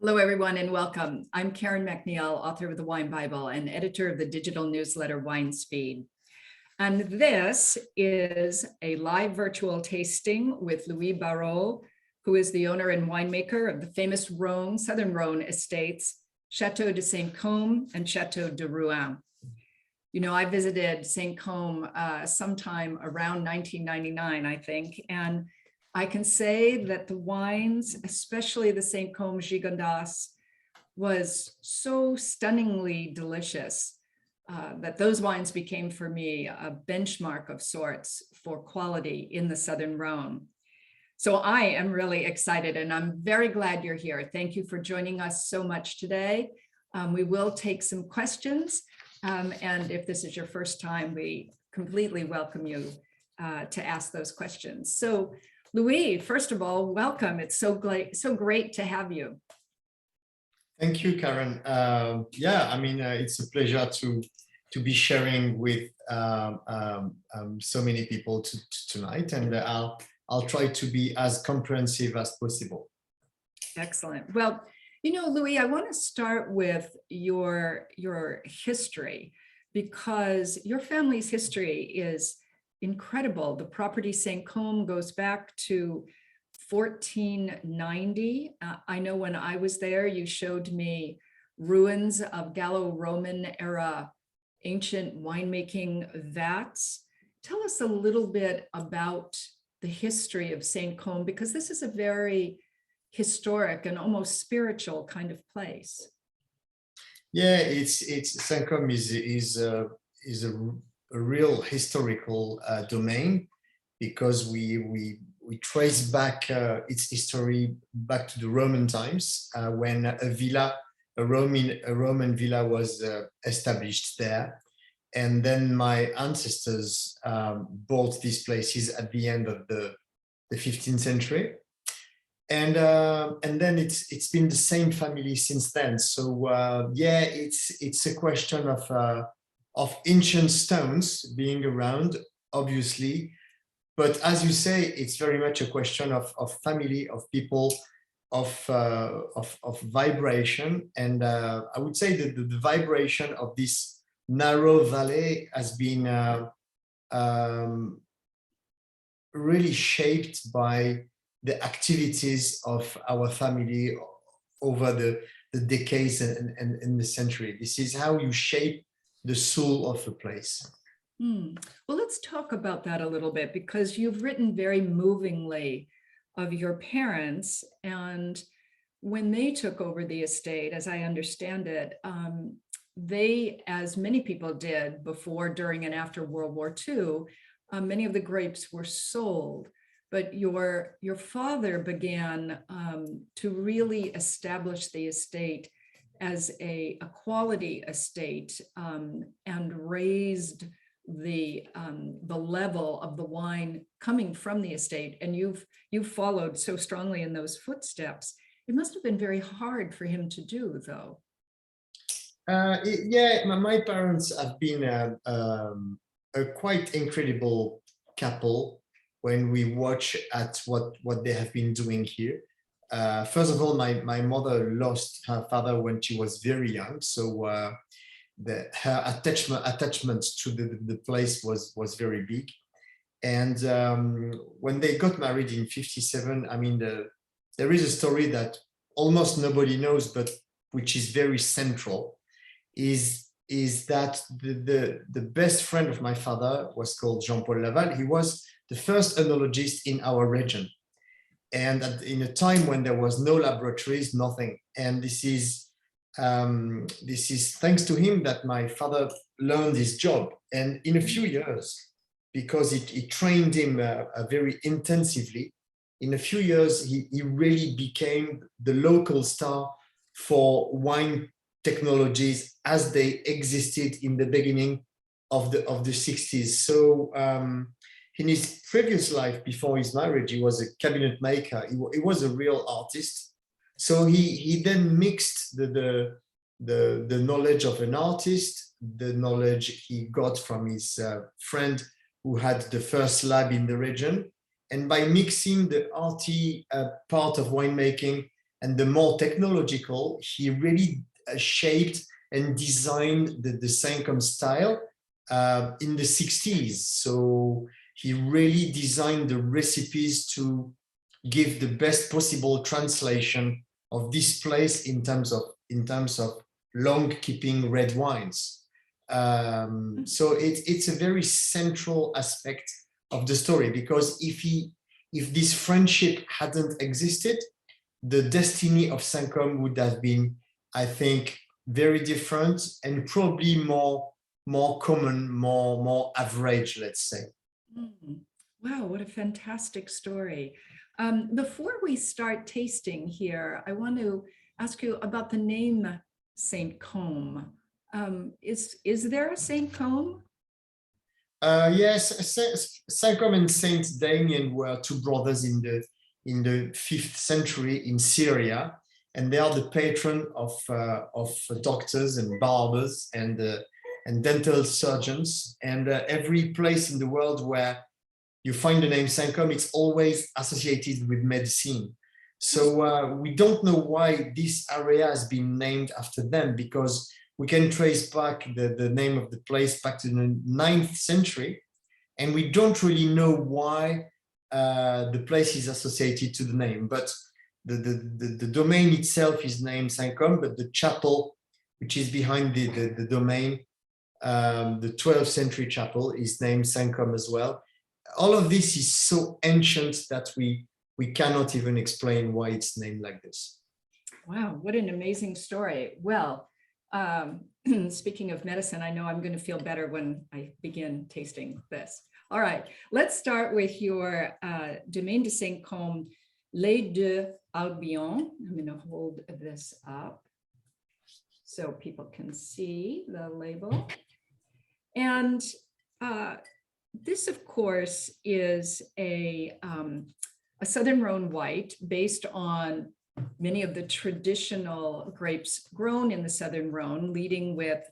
Hello, everyone, and welcome. I'm Karen McNeil, author of the Wine Bible and editor of the digital newsletter Wine Speed. And this is a live virtual tasting with Louis Barrault, who is the owner and winemaker of the famous Rhône, Southern Rhône estates, Château de Saint-Côme and Château de Rhône. You know, I visited Saint-Côme sometime around 1999, I think, and I can say that the wines, especially the Saint-Côme Gigondas, was so stunningly delicious that those wines became for me a benchmark of sorts for quality in the Southern Rhône. So I am really excited and I'm very glad you're here. Thank you for joining us so much today. We will take some questions. And if this is your first time, we completely welcome you to ask those questions. So Louis, first of all, welcome. It's so great to have you. Thank you, Karen. It's a pleasure to be sharing with so many people tonight, and I'll try to be as comprehensive as possible. Excellent. Well, you know, Louis, I want to start with your history, because your family's history is incredible. The property Saint-Côme goes back to 1490. I know when I was there, you showed me ruins of Gallo-Roman era ancient winemaking vats. Tell us a little bit about the history of Saint-Côme, because this is a very historic and almost spiritual kind of place. Yeah, it's Saint-Côme is a real historical domain, because we trace back its history back to the Roman times, when a Roman villa was established there, and then my ancestors bought these places at the end of the 15th century, and then it's been the same family since then. So yeah, it's a question of ancient stones being around, obviously, but as you say, it's very much a question of family, of people, of vibration, and I would say that the vibration of this narrow valley has been really shaped by the activities of our family over the decades and the century. This is how you shape the soul of a place. Well, let's talk about that a little bit, because you've written very movingly of your parents, and when they took over the estate, as I understand it, they, as many people did before, during, and after World War II, many of the grapes were sold. But your father began to really establish the estate as a quality estate, and raised the level of the wine coming from the estate. And you've followed so strongly in those footsteps. It must have been very hard for him to do, though. Yeah, my parents have been a quite incredible couple when we watch at what they have been doing here. First of all, my mother lost her father when she was very young, so her attachment to the place was very big. And when they got married in 1957, I mean, there is a story that almost nobody knows, but which is very central, is that the best friend of my father was called Jean-Paul Laval. He was the first œnologist in our region, and in a time when there was no laboratories, nothing. And this is thanks to him that my father learned his job. And in a few years, because it trained him very intensively, in a few years, he really became the local star for wine technologies as they existed in the beginning of the 60s. So in his previous life, before his marriage, he was a cabinet maker. He was a real artist. So he then mixed the knowledge of an artist, the knowledge he got from his friend who had the first lab in the region, and by mixing the arty part of winemaking and the more technological, he really shaped and designed the Saint-Côme style in the 60s. So he really designed the recipes to give the best possible translation of this place in terms of long keeping red wines. So it's a very central aspect of the story, because if this friendship hadn't existed, the destiny of Saint-Côme would have been, I think, very different and probably more common, more average, let's say. Wow, what a fantastic story. Before we start tasting here, I want to ask you about the name Saint-Côme. Is there a Saint-Côme? Yes, Saint-Côme and Saint Damien were two brothers in the 5th century in Syria, and they are the patron of doctors and barbers and dental surgeons. And every place in the world where you find the name Saint-Côme, it's always associated with medicine. So we don't know why this area has been named after them, because we can trace back the name of the place back to the 9th century, and we don't really know why the place is associated to the name. But the domain itself is named Saint-Côme, but the chapel, which is behind the domain, the 12th century chapel, is named Saint-Côme as well. All of this is so ancient that we cannot even explain why it's named like this. Wow, what an amazing story. Well, speaking of medicine, I know I'm going to feel better when I begin tasting this. All right, let's start with your Domaine de Saint-Côme, Les Deux Albion. I'm going to hold this up so people can see the label. And this, of course, is a Southern Rhône white based on many of the traditional grapes grown in the Southern Rhône, leading with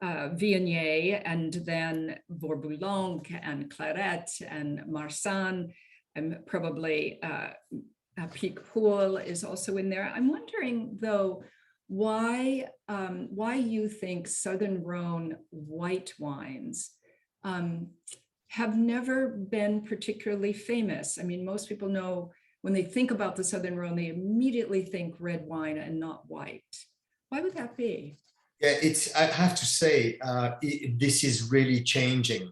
Viognier, and then Vaurboulenc and Claret and Marsanne, and probably Picpoul is also in there. I'm wondering, though, why you think Southern Rhône white wines have never been particularly famous. I mean, most people know, when they think about the Southern Rhône, they immediately think red wine and not white. Why would that be? Yeah, I have to say, this is really changing.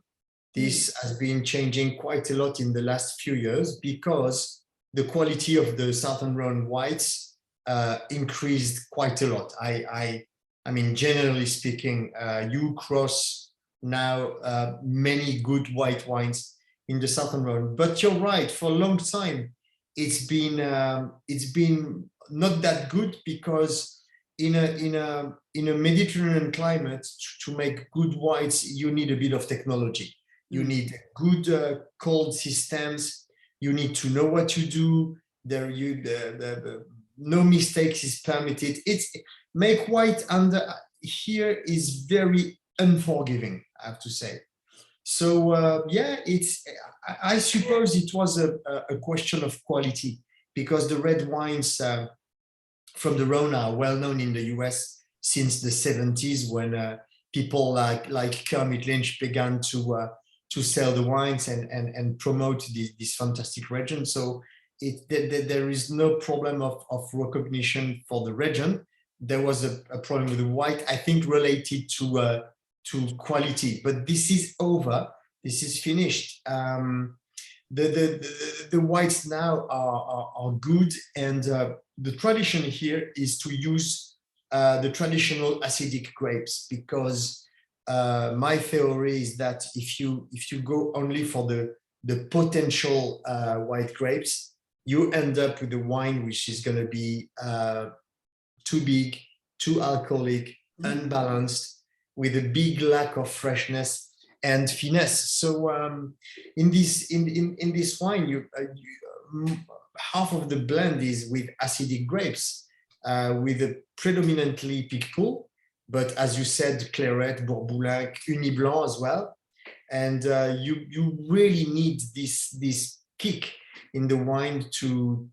This has been changing quite a lot in the last few years, because the quality of the Southern Rhône whites increased quite a lot. I mean, generally speaking, you cross now many good white wines in the Southern Rhône. But you're right, for a long time, it's been not that good, because in a Mediterranean climate, to make good whites, you need a bit of technology. You need good cold systems. You need to know what you do. No mistakes is permitted. Make white under here is very unforgiving, I have to say. So yeah, I suppose it was a question of quality, because the red wines from the Rhône are well known in the US since the 70s, when people like Kermit Lynch began to sell the wines and promote this fantastic region. So there is no problem of recognition for the region. There was a problem with the white, I think, related to quality, but this is over. This is finished. The whites now are good, and the tradition here is to use the traditional acidic grapes, because my theory is that if you go only for the potential white grapes, you end up with a wine which is going to be too big, too alcoholic, unbalanced, with a big lack of freshness and finesse. So in this wine, half of the blend is with acidic grapes, with a predominantly Picpoul, but as you said, Claret, Bourboulenc, Uni Blanc as well. And you really need this kick in the wine to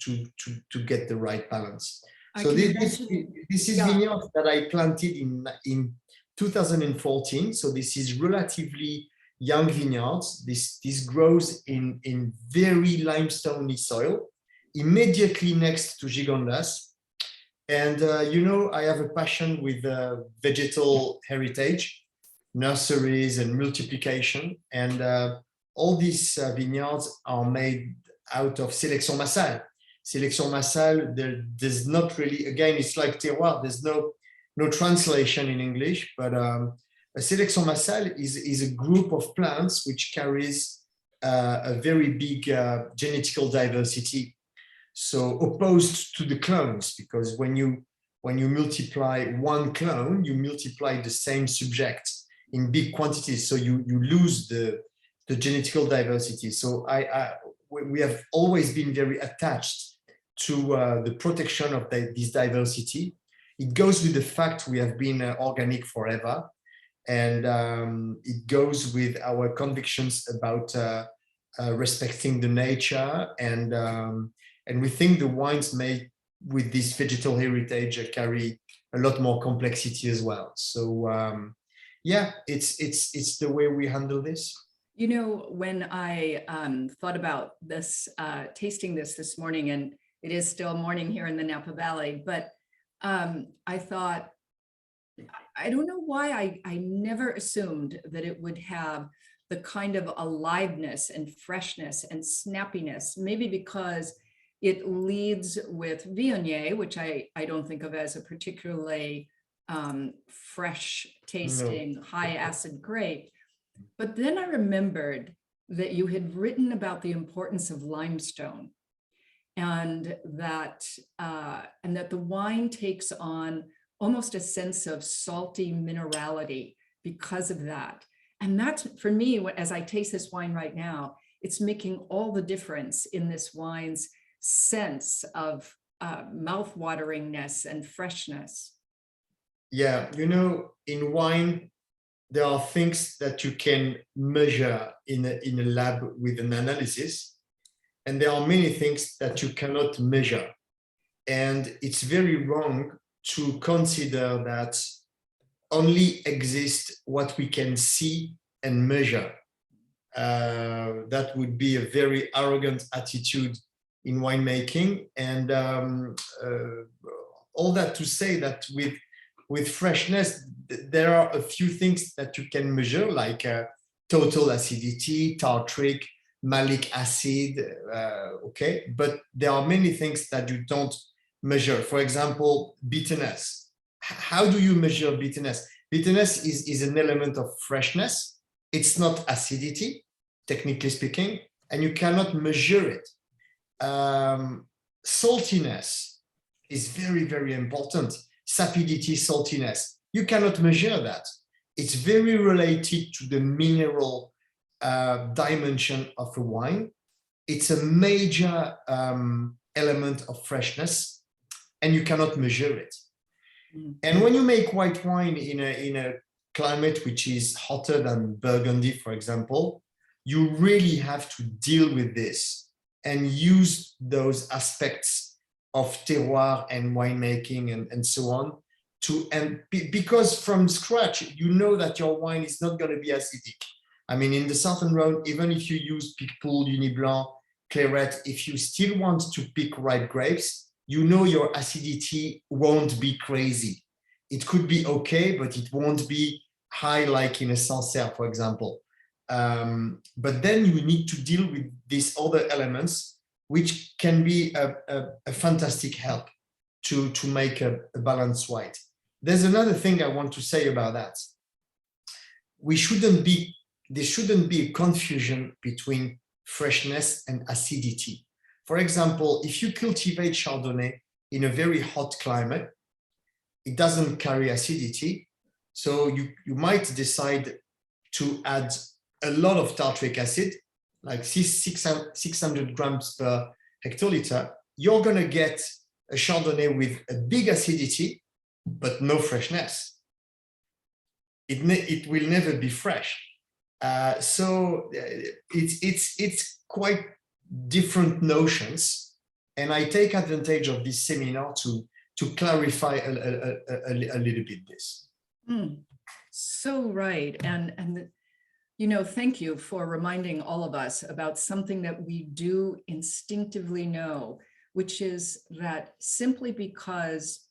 get the right balance. I So can this is yeah. vineyards that I planted in 2014. So this is relatively young vineyards. This grows in very limestoney soil, immediately next to Gigondas. And I have a passion with vegetal heritage, nurseries, and multiplication. And all these vineyards are made out of sélection massale. Sélection massale, there's not really, again, it's like terroir, there's no translation in English, but a sélection massale is a group of plants which carries a very big genetical diversity. So opposed to the clones, because when you multiply one clone, you multiply the same subject in big quantities. So you lose the genetical diversity. So we have always been very attached to the protection of this diversity. It goes with the fact we have been organic forever. And it goes with our convictions about respecting the nature, and we think the wines made with this vegetal heritage carry a lot more complexity as well. So yeah, it's the way we handle this. You know, when I thought about this, tasting this morning, and it is still morning here in the Napa Valley, but I thought, I don't know why I never assumed that it would have the kind of aliveness and freshness and snappiness, maybe because it leads with Viognier, which I don't think of as a particularly fresh tasting, No. high acid grape. But then I remembered that you had written about the importance of limestone, and that the wine takes on almost a sense of salty minerality because of that. And that's, for me, as I taste this wine right now, it's making all the difference in this wine's sense of mouth-wateringness and freshness. Yeah, in wine, there are things that you can measure in a lab with an analysis, and there are many things that you cannot measure. And it's very wrong to consider that only exists what we can see and measure. That would be a very arrogant attitude in winemaking. And all that to say that with freshness, there are a few things that you can measure, like total acidity, tartric, malic acid, okay? But there are many things that you don't measure. For example, bitterness. How do you measure bitterness? Bitterness is an element of freshness. It's not acidity, technically speaking, and you cannot measure it. Saltiness is very, very important. Sapidity, saltiness. You cannot measure that. It's very related to the mineral dimension of a wine. It's a major element of freshness, and you cannot measure it. Mm. And when you make white wine in a climate which is hotter than Burgundy, for example, you really have to deal with this and use those aspects of terroir and winemaking and so on because from scratch, you know that your wine is not going to be acidic. I mean, in the Southern Rhône, even if you use Picpoul, Uni Blanc, Claret, if you still want to pick ripe grapes, you know your acidity won't be crazy. It could be okay, but it won't be high like in a Sancerre, for example. But then you need to deal with these other elements, which can be a fantastic help to make a balanced wine. There's another thing I want to say about that. There shouldn't be a confusion between freshness and acidity. For example, if you cultivate Chardonnay in a very hot climate, it doesn't carry acidity. So you might decide to add a lot of tartric acid, like 600 grams per hectoliter. You're going to get a Chardonnay with a big acidity, but no freshness. It will never be fresh. So it's quite different notions. And I take advantage of this seminar to to clarify a little bit this. So right. And you know, thank you for reminding all of us about something that we do instinctively know, which is that simply because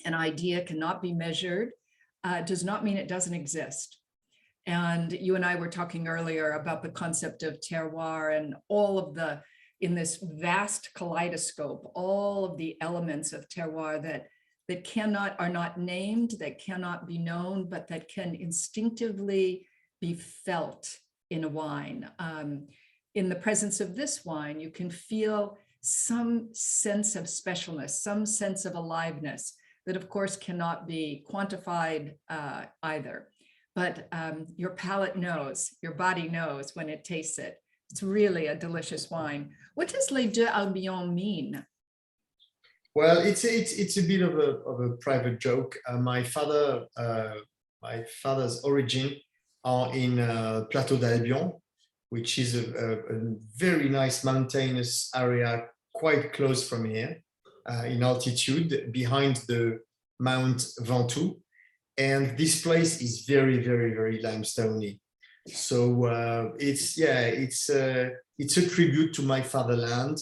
an idea cannot be measured does not mean it doesn't exist. And you and I were talking earlier about the concept of terroir and all of the, in this vast kaleidoscope, all of the elements of terroir that are not named, that cannot be known, but that can instinctively be felt in a wine. In the presence of this wine, you can feel some sense of specialness, some sense of aliveness that of course cannot be quantified either. But your palate knows, your body knows when it tastes it. It's really a delicious wine. What does Les Deux Albions mean? Well, it's a bit of a private joke. My father's origin are in Plateau d'Albion, which is a very nice mountainous area quite close from here, in altitude behind the Mount Ventoux. And this place is very, very, very limestoney. So it's a tribute to my fatherland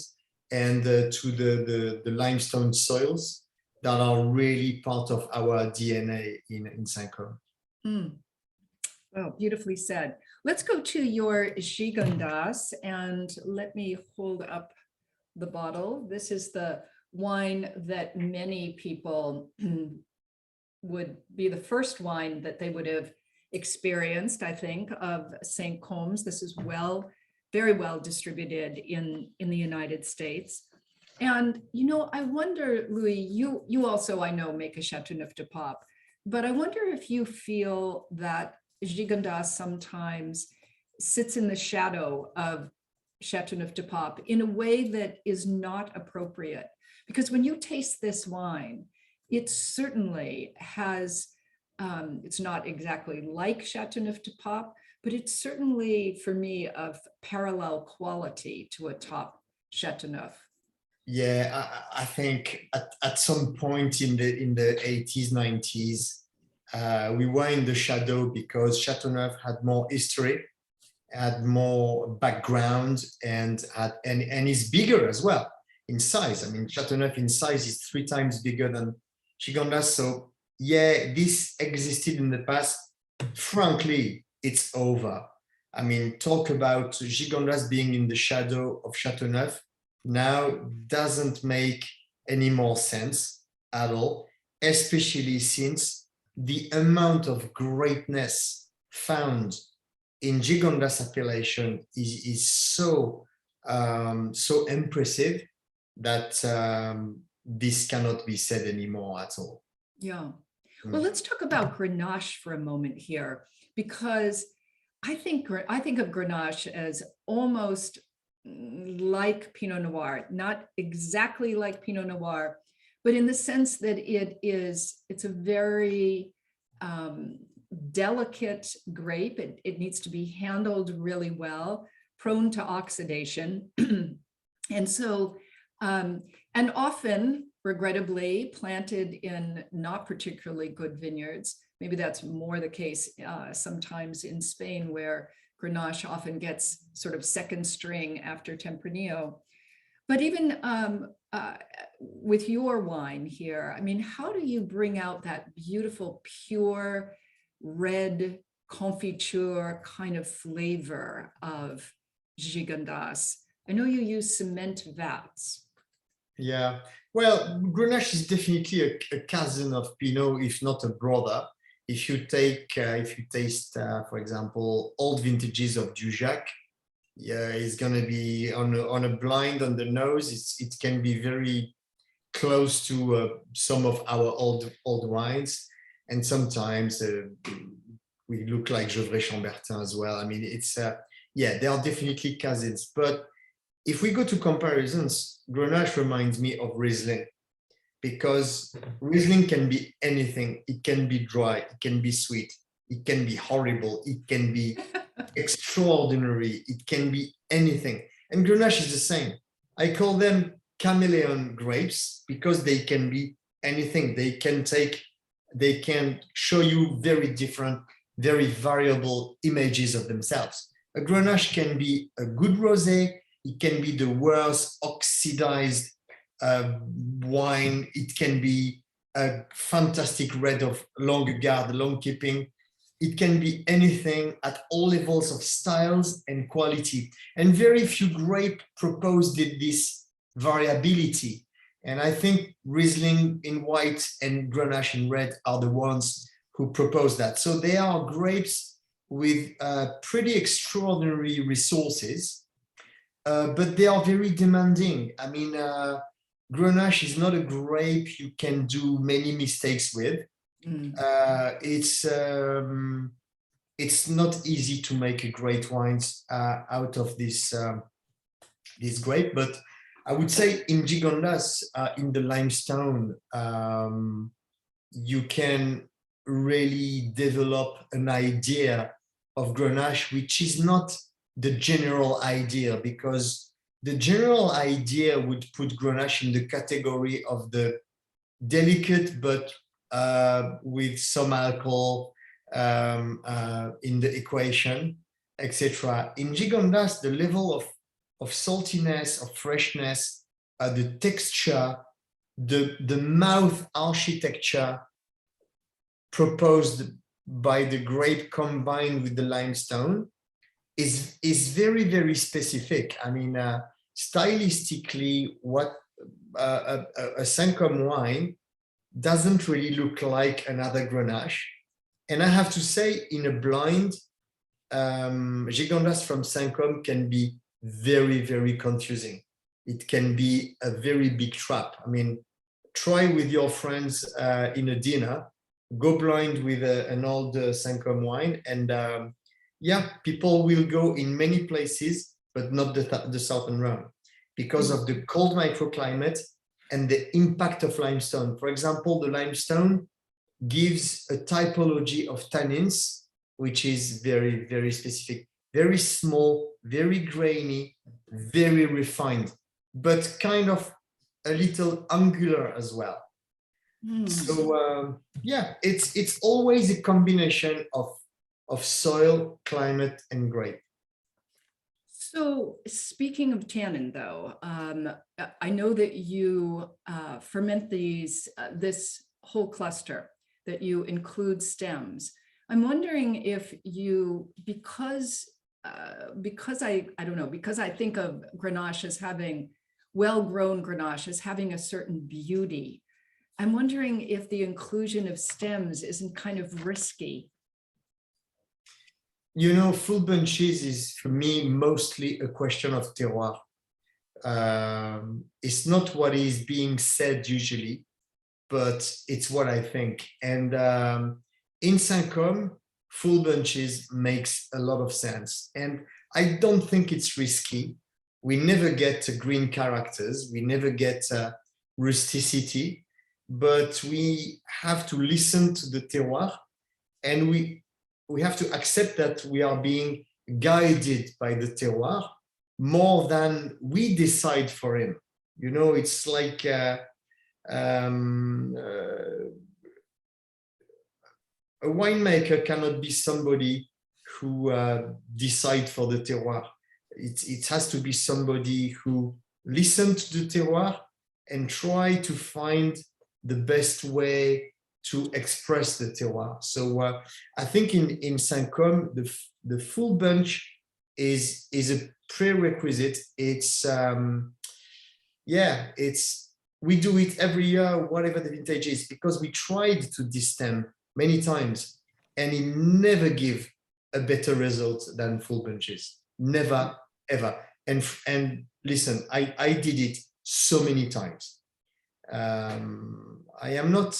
and to the limestone soils that are really part of our DNA in Saint-Côme. Well, beautifully said. Let's go to your Gigondas and let me hold up the bottle. This is the wine that many people would be the first wine that they would have experienced, I think, of St. Combs. This is very well distributed in the United States. And, you know, I wonder, Louis, you also, I know, make a Châteauneuf de Pape, but I wonder if you feel that Gigondas sometimes sits in the shadow of Châteauneuf de Pape in a way that is not appropriate. Because when you taste this wine, it certainly has, it's not exactly like Châteauneuf de Pape, but it's certainly, for me, of parallel quality to a top Châteauneuf. Yeah, I think at some point in the 80s, 90s, we were in the shadow because Châteauneuf had more history, had more background, and is bigger as well in size. I mean, Châteauneuf in size is 3 times bigger than Gigondas. So yeah, this existed in the past. Frankly, it's over. I mean, talk about Gigondas being in the shadow of Châteauneuf now doesn't make any more sense at all, especially since the amount of greatness found in Gigondas appellation is so impressive that this cannot be said anymore at all. Yeah. Well, let's talk about Grenache for a moment here, because I think of Grenache as almost like Pinot Noir, not exactly like Pinot Noir, but in the sense that it's a very delicate grape. It needs to be handled really well, prone to oxidation. And so, and often, regrettably, planted in not particularly good vineyards. Maybe that's more the case sometimes in Spain, where Grenache often gets sort of second string after Tempranillo. But even with your wine here, I mean, how do you bring out that beautiful, pure, red confiture kind of flavor of Gigondas? I know you use cement vats. Yeah, well, Grenache is definitely a cousin of Pinot, if not a brother. If you taste, for example, old vintages of Dujac, yeah, it's gonna be on a blind on the nose. It can be very close to some of our old wines, and sometimes we look like Gevrey Chambertin as well. I mean, it's yeah, they are definitely cousins. But if we go to comparisons, Grenache reminds me of Riesling, because Riesling can be anything. It can be dry, it can be sweet, it can be horrible, it can be extraordinary, it can be anything. And Grenache is the same. I call them chameleon grapes because they can be anything. They can show you very different, very variable images of themselves. A Grenache can be a good rosé, it can be the worst oxidized wine, it can be a fantastic red of longue garde, long keeping. It can be anything at all levels of styles and quality. And very few grape propose this variability. And I think Riesling in white and Grenache in red are the ones who propose that. So they are grapes with pretty extraordinary resources, but they are very demanding. I mean, Grenache is not a grape you can do many mistakes with. It's not easy to make a great wines out of this grape, but I would say in Gigondas, in the limestone, you can really develop an idea of Grenache, which is not the general idea, because the general idea would put Grenache in the category of the delicate but with some alcohol in the equation, etc. In Gigondas, the level of saltiness, of freshness, the texture, the mouth architecture proposed by the grape combined with the limestone is very, very specific. I mean, stylistically, what a Saint-Côme wine doesn't really look like another Grenache. And I have to say, in a blind, Gigondas from Saint-Côme can be very, very confusing. It can be a very big trap. I mean, try with your friends in a dinner, go blind with an old Saint-Côme wine, and yeah, people will go in many places, but not the Southern Rhône, because of the cold microclimate and the impact of limestone. For example, the limestone gives a typology of tannins, which is very, very specific, very small, very grainy, very refined, but kind of a little angular as well. So yeah, it's always a combination of soil, climate, and grape. So speaking of tannin, though, I know that you ferment this whole cluster, that you include stems. I'm wondering if you, because I don't know, because I think of Grenache as having well-grown Grenache as having a certain beauty. I'm wondering if the inclusion of stems isn't kind of risky. You know, full bunches is, for me, mostly a question of terroir. It's not what is being said usually, but it's what I think. And in Saint-Côme, full bunches makes a lot of sense. And I don't think it's risky. We never get green characters. We never get rusticity, but we have to listen to the terroir, and we have to accept that we are being guided by the terroir more than we decide for him. You know, it's like a winemaker cannot be somebody who decides for the terroir. It has to be somebody who listens to the terroir and try to find the best way to express the terroir. So I think in Saint-Côme, the full bunch is a prerequisite. It's we do it every year, whatever the vintage is, because we tried to destem many times, and it never give a better result than full bunches. Never, ever. And listen, I did it so many times. I am not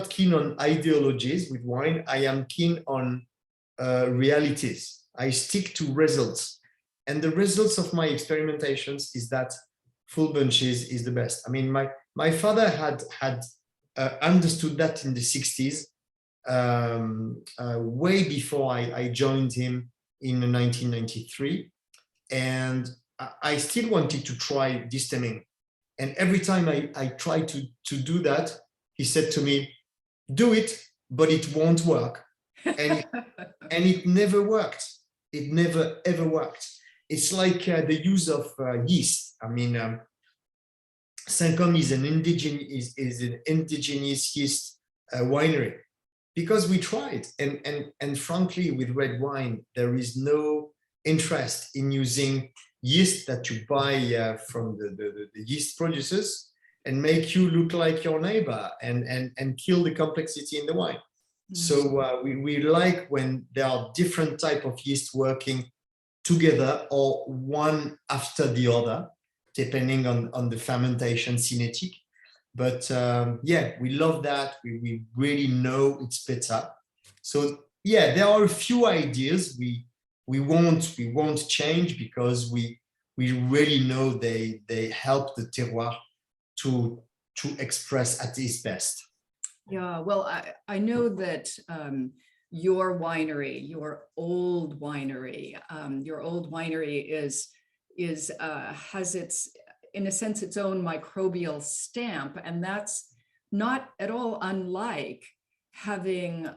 keen on ideologies with wine. I am keen on realities. I stick to results, and the results of my experimentations is that full bunches is the best. I mean, my father had understood that in the 60s, way before I joined him in 1993, and I still wanted to try distemming. And every time I try to do that, he said to me, do it, but it won't work. And it never worked. It never, ever worked. It's like the use of yeast. I mean, Saint-Côme is an indigenous yeast winery because we tried. And frankly, with red wine, there is no interest in using yeast that you buy from the yeast producers and make you look like your neighbor and kill the complexity in the wine. So we like when there are different type of yeast working together or one after the other, depending on the fermentation cinetic. But yeah, we love that. We really know it's better. So yeah, there are a few ideas we won't change because we really know they help the terroir to express at its best. Yeah, well, I know that your winery, your old winery has its, in a sense, its own microbial stamp, and that's not at all unlike having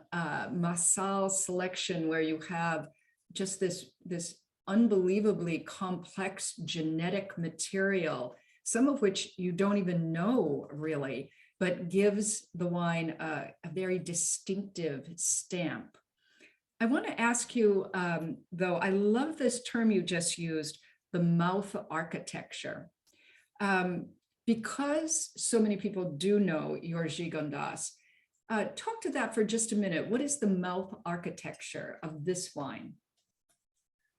Massal selection, where you have just this unbelievably complex genetic material, some of which you don't even know really, but gives the wine a very distinctive stamp. I want to ask you, though, I love this term you just used, the mouth architecture. Because so many people do know your Gigondas, talk to that for just a minute. What is the mouth architecture of this wine?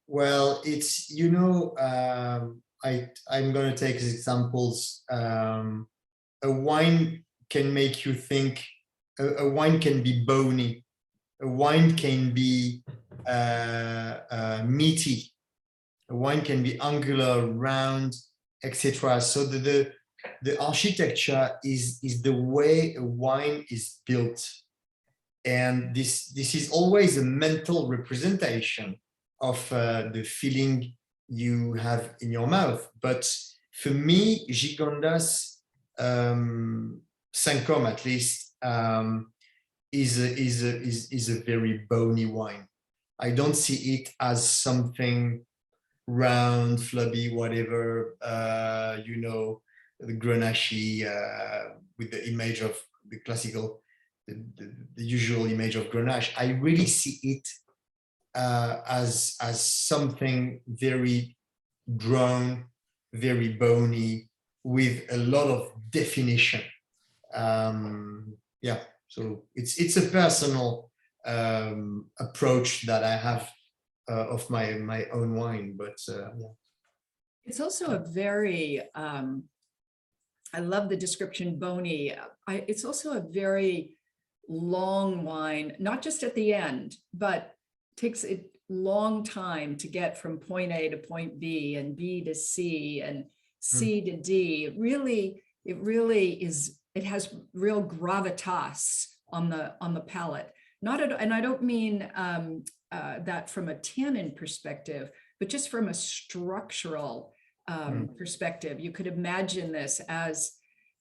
Well, it's, you know, I'm going to take examples. A wine can make you think, a wine can be bony, a wine can be meaty, a wine can be angular, round, etc. So the architecture is the way a wine is built. And this is always a mental representation of the feeling you have in your mouth. But for me, Gigondas, Saint-Côme at least, is a very bony wine. I don't see it as something round, flubby, whatever, you know, the Grenache with the image of the classical, the usual image of Grenache. I really see it as something very drawn, very bony, with a lot of definition. Yeah, so it's a personal approach that I have of my own wine, but yeah. It's also a very, I love the description bony. It's also a very long wine, not just at the end, but takes a long time to get from point A to point B and B to C and C to D. It really is, it has real gravitas on the palate. And I don't mean that from a tannin perspective, but just from a structural perspective. You could imagine this as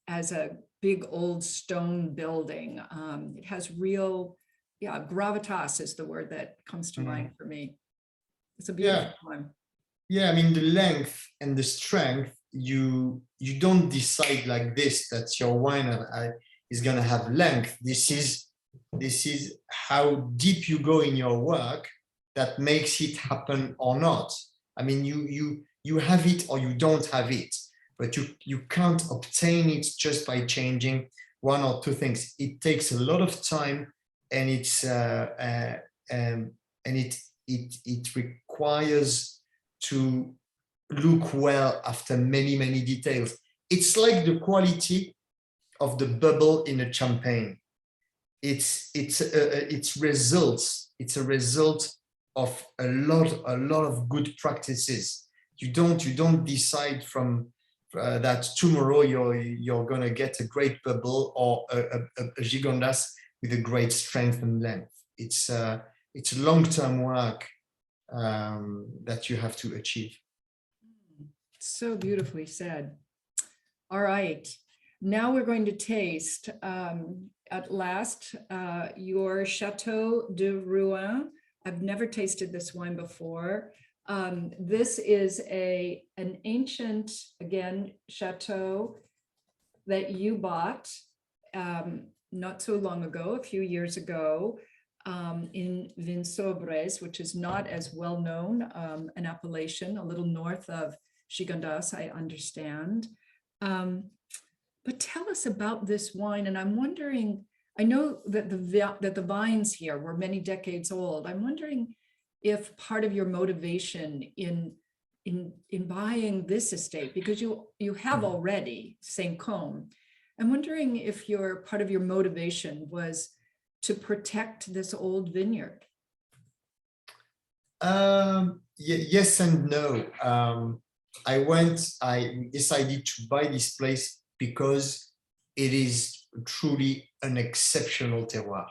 a big old stone building. It has real, yeah, gravitas is the word that comes to mind for me. It's a beautiful one. Yeah, I mean, the length and the strength, you don't decide like this, that your wine is going to have length. This is how deep you go in your work that makes it happen or not. I mean, you have it or you don't have it, but you can't obtain it just by changing one or two things. It takes a lot of time, and it requires to look well after many details. It's like the quality of the bubble in a champagne. It's results. It's a result of a lot of good practices. You don't decide from that tomorrow you're gonna get a great bubble or a Gigondas with a great strength and length. It's long-term work that you have to achieve. So beautifully said. All right. Now we're going to taste at last your Chateau de Rouen. I've never tasted this wine before. This is an ancient, again, chateau that you bought not so long ago, a few years ago, in Vinsobres, which is not as well known, an appellation a little north of Gigondas, I understand. But tell us about this wine, and I'm wondering, I know that the vines here were many decades old. I'm wondering if part of your motivation in buying this estate, because you have already Saint Côme, I'm wondering if part of your motivation was to protect this old vineyard. Yes and no. I decided to buy this place because it is truly an exceptional terroir.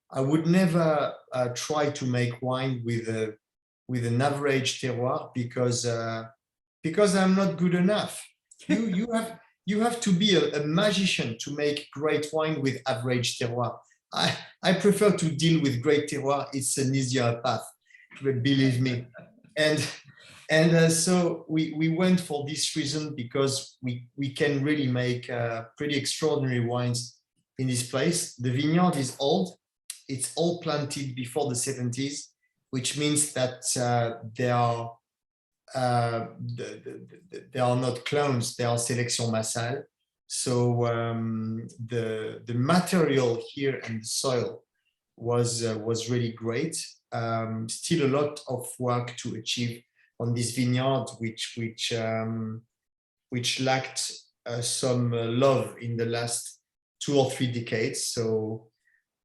I would never try to make wine with an average terroir because I'm not good enough. You have to be a magician to make great wine with average terroir. I prefer to deal with great terroir. It's an easier path, believe me. And so we went for this reason because we can really make pretty extraordinary wines in this place. The vineyard is old. It's all planted before the 70s, which means that they are not clones, they are sélection massale. So the material here and the soil was really great. Still a lot of work to achieve on this vineyard, which lacked some love in the last 2 or 3 decades. So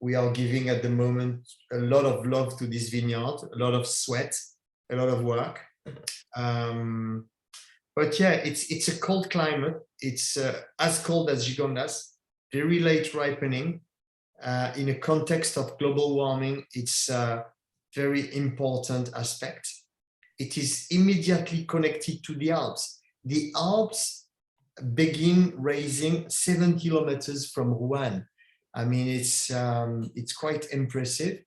we are giving at the moment a lot of love to this vineyard, a lot of sweat, a lot of work. But yeah, it's a cold climate. It's as cold as Gigondas, very late ripening. In a context of global warming, it's a very important aspect. It is immediately connected to the Alps. The Alps begin rising 7 kilometers from Rhône. I mean, it's quite impressive.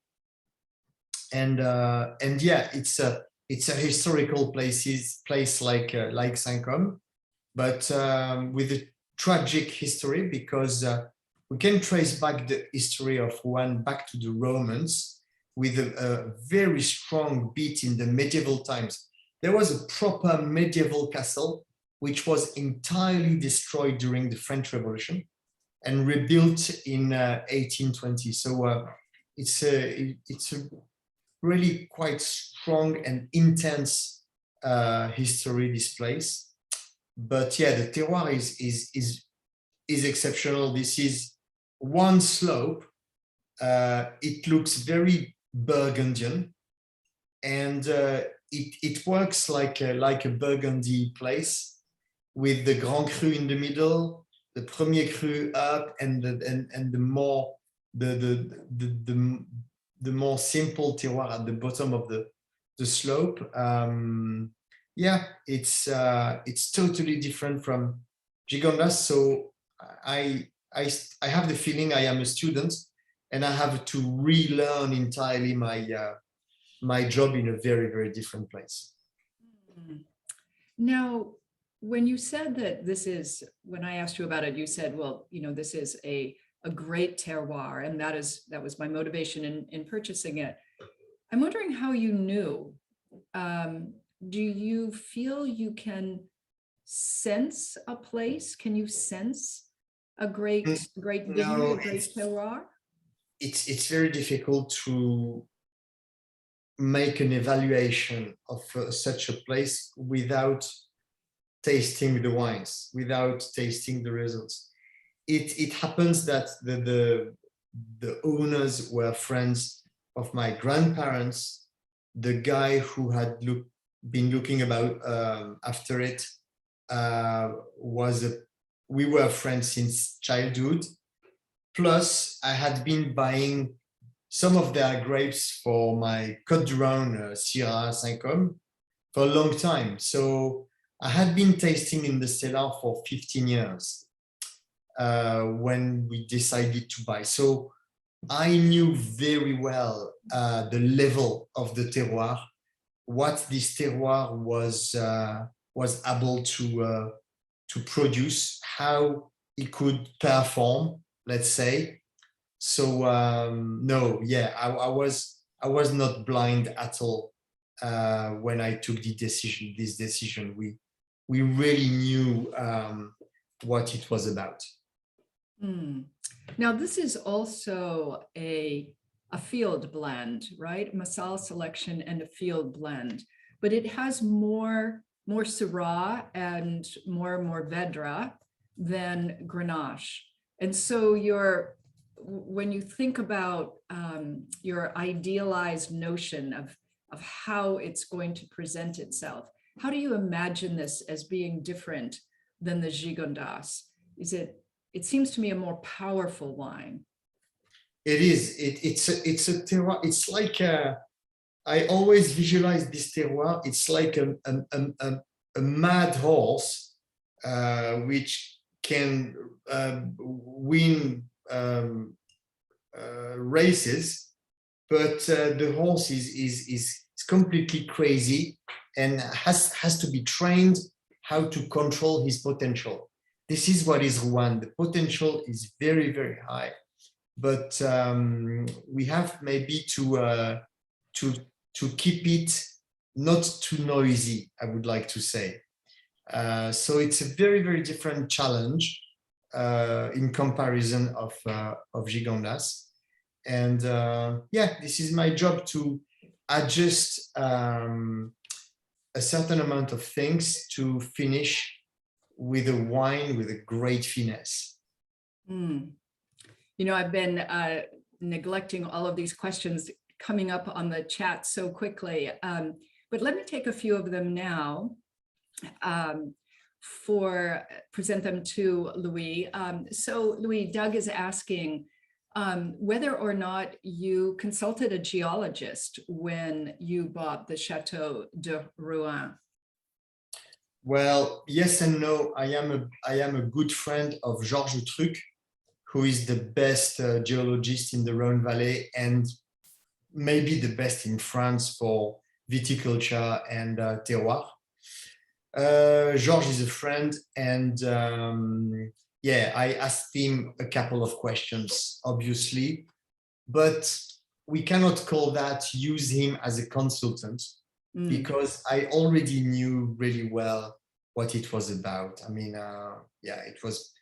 And yeah, it's a historical place like Saint Côme, but with a tragic history, because we can trace back the history of Rhône back to the Romans, with a very strong beat in the medieval times. There was a proper medieval castle, which was entirely destroyed during the French Revolution and rebuilt in 1820. So it's a really quite strong and intense history, this place. But yeah, the terroir is exceptional. This is one slope. It looks very Burgundian, and it works like a Burgundy place, with the Grand Cru in the middle, the Premier Cru up, and the more more simple terroir at the bottom of the slope. Yeah, it's totally different from Gigondas. So I have the feeling I am a student, and I have to relearn entirely my job in a very, very different place. Now, when you said that when I asked you about it, you said, well, this is a great terroir, and that was my motivation in purchasing it. I'm wondering how you knew. Do you feel you can sense a place? Can you sense a great vineyard, No, a great terroir? It's very difficult to make an evaluation of such a place without tasting the wines, without tasting the results. It happens that the owners were friends of my grandparents. The guy who had been looking after it we were friends since childhood. Plus, I had been buying some of their grapes for my Côte du Rhône Syrah Saint Côme for a long time. So I had been tasting in the cellar for 15 years when we decided to buy. So I knew very well the level of the terroir, what this terroir was able to produce, how it could perform, let's say. So no, yeah, I was not blind at all when I took this decision. We really knew what it was about. Hmm. Now, this is also a field blend, right? Masala selection and a field blend, but it has more Syrah and more Mourvedre than Grenache. And so when you think about your idealized notion of how it's going to present itself, how do you imagine this as being different than the Gigondas? It seems to me a more powerful wine. It is. It's a terroir. It's like I always visualize this terroir. It's like a mad horse which can win races, but the horse is completely crazy and has to be trained how to control his potential. This is what is Rhône. The potential is very, very high, but we have maybe to keep it not too noisy, I would like to say. So it's a very, very different challenge in comparison of Gigondas. And yeah, this is my job to adjust a certain amount of things to finish with a wine with a great finesse. Mm. You know, I've been neglecting all of these questions coming up on the chat so quickly, but let me take a few of them now present them to Louis. So Louis, Doug is asking whether or not you consulted a geologist when you bought the Château de Rhône. Well, yes and no. I am a good friend of Georges Truc, who is the best geologist in the Rhône Valley and maybe the best in France for viticulture and terroir. Georges is a friend, and yeah, I asked him a couple of questions, obviously, but we cannot call that use him as a consultant because I already knew really well what it was about. I mean, yeah, it was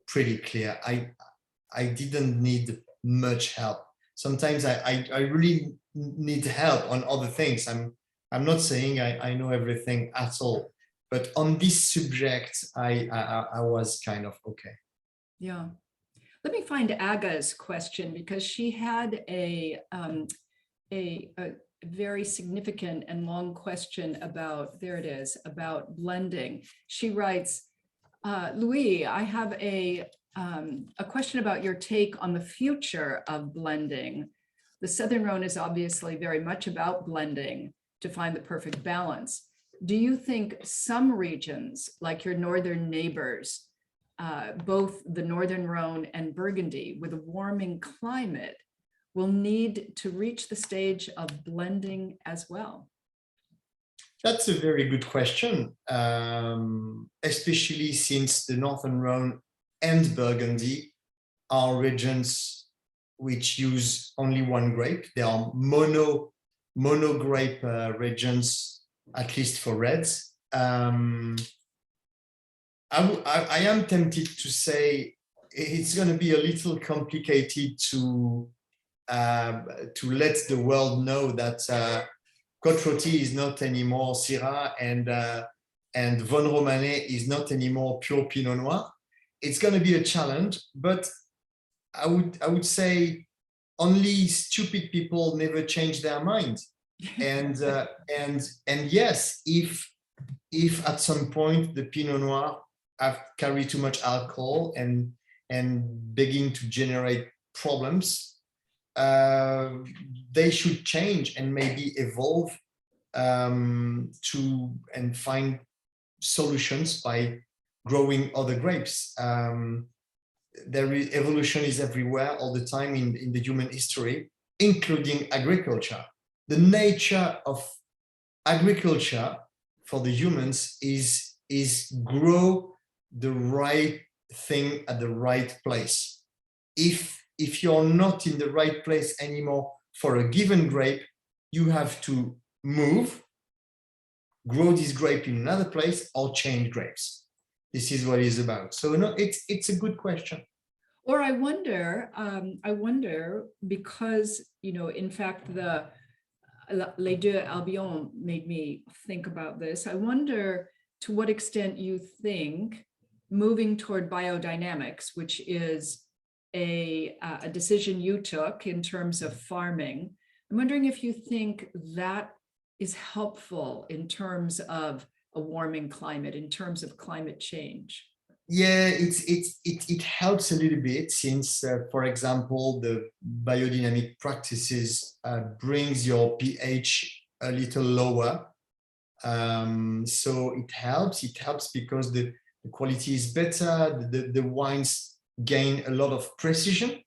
pretty clear. I didn't need much help. Sometimes I really need help on other things. I'm not saying I know everything at all, but on this subject, I was kind of okay. Yeah. Let me find Aga's question because she had a very significant and long question about, there it is, about blending. She writes, Louis, I have a question about your take on the future of blending. The Southern Rhône is obviously very much about blending to find the perfect balance. Do you think some regions, like your northern neighbors, both the Northern Rhône and Burgundy, with a warming climate, will need to reach the stage of blending as well? That's a very good question, especially since the Northern Rhône and Burgundy are regions which use only one grape. They are mono grape regions, at least for reds. I am tempted to say it's going to be a little complicated to let the world know that Côte-Rôtie is not anymore Syrah and Von Romanée is not anymore pure Pinot Noir. It's going to be a challenge, but I would say only stupid people never change their mind. And yes, if at some point the Pinot Noir carry too much alcohol and begin to generate problems, they should change and maybe evolve to and find solutions by growing other grapes. Evolution is everywhere all the time in the human history, including agriculture. The nature of agriculture for the humans is grow the right thing at the right place. If you're not in the right place anymore for a given grape, you have to move, grow this grape in another place, or change grapes. This is what it's about. So no, it's a good question. Or I wonder because, you know, in fact, the Les Deux Albions made me think about this. I wonder to what extent you think moving toward biodynamics, which is a decision you took in terms of farming. I'm wondering if you think that is helpful in terms of a warming climate, in terms of climate change. Yeah, it helps a little bit since, for example, the biodynamic practices brings your pH a little lower. So it helps because the quality is better, the wines gain a lot of precision.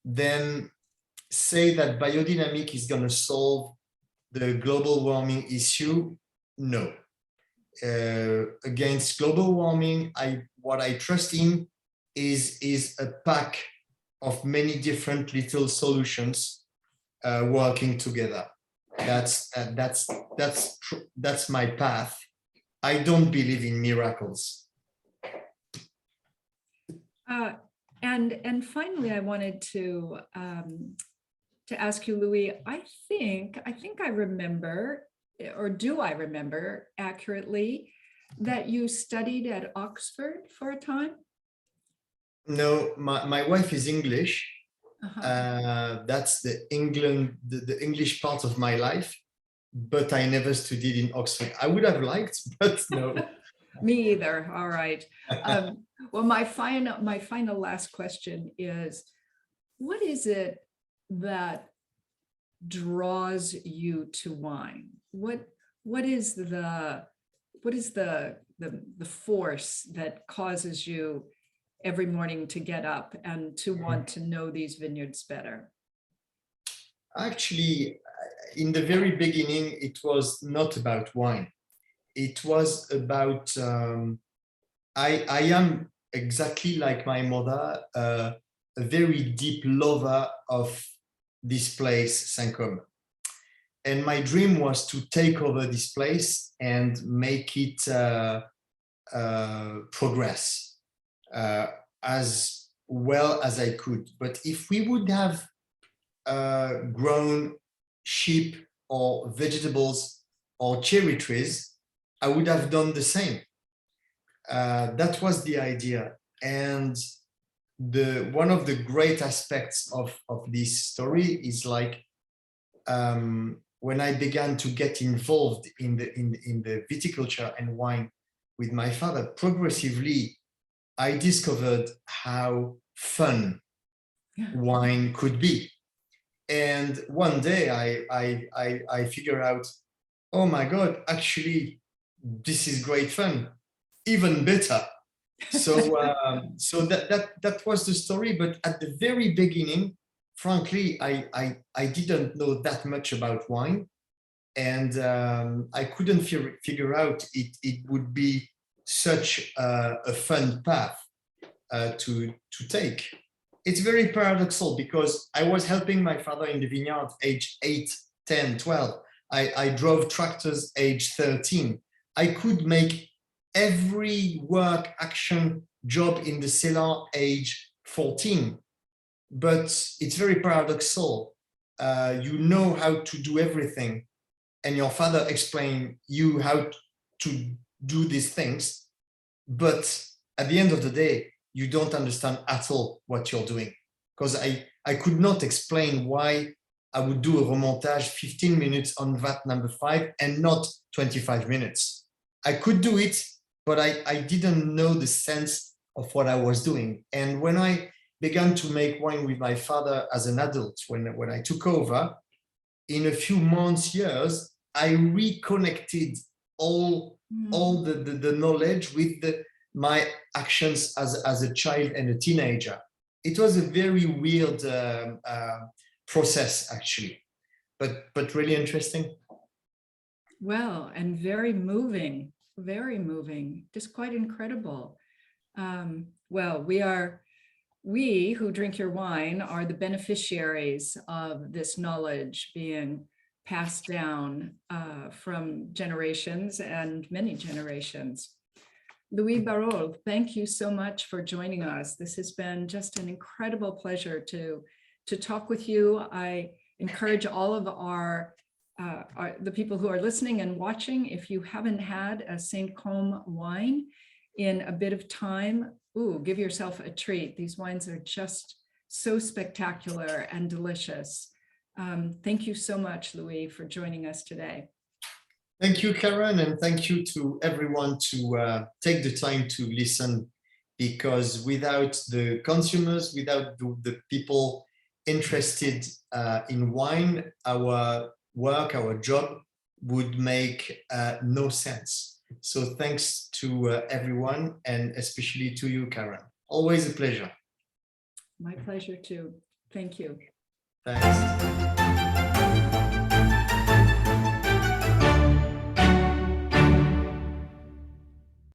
Then say that biodynamic is going to solve the global warming issue. No. Against global warming, what I trust in is a pack of many different little solutions working together. That's my path. I don't believe in miracles. And finally, I wanted to ask you, Louis. I think I remember, or do I remember accurately, that you studied at Oxford for a time? No, my wife is English. That's the English part of my life, but I never studied in Oxford. I would have liked, but no. Me either. All right. Well, my final last question is, what is it that draws you to wine? What is the force that causes you every morning to get up and to want to know these vineyards better? Actually, in the very beginning, it was not about wine. It was about, I am exactly like my mother, a very deep lover of this place, Saint-Côme. And my dream was to take over this place and make it progress as well as I could. But if we would have grown sheep or vegetables or cherry trees, I would have done the same. That was the idea. And one of the great aspects of this story is like, when I began to get involved in the viticulture and wine with my father, progressively, I discovered how fun wine could be. And one day I figured out, oh my God, actually, this is great fun, even better. So that was the story. But at the very beginning, frankly, I didn't know that much about wine, and I couldn't figure out it would be such a fun path to take. It's very paradoxical because I was helping my father in the vineyard age 8, 10, 12. I drove tractors age 13. I could make every work, action, job in the cellar age 14. But it's very paradoxical. You know how to do everything, and your father explained you how to do these things. But at the end of the day, you don't understand at all what you're doing. Because I could not explain why I would do a remontage 15 minutes on vat number 5 and not 25 minutes. I could do it, but I didn't know the sense of what I was doing. And when I began to make wine with my father as an adult, when I took over, in a few months, years, I reconnected all all the knowledge with my actions as a child and a teenager. It was a very weird process, actually, but really interesting. Well, and very moving, just quite incredible. Well, we who drink your wine are the beneficiaries of this knowledge being passed down from generations and many generations. Louis Barrault, thank you so much for joining us. This has been just an incredible pleasure to talk with you. I encourage all of the people who are listening and watching, if you haven't had a St. Côme wine in a bit of time, give yourself a treat. These wines are just so spectacular and delicious. Thank you so much, Louis, for joining us today. Thank you, Karen, and thank you to everyone to take the time to listen, because without the consumers, without the people interested in wine, our work, our job would make no sense. So thanks to everyone, and especially to you, Karen. Always a pleasure. My pleasure too. Thank you. Thanks.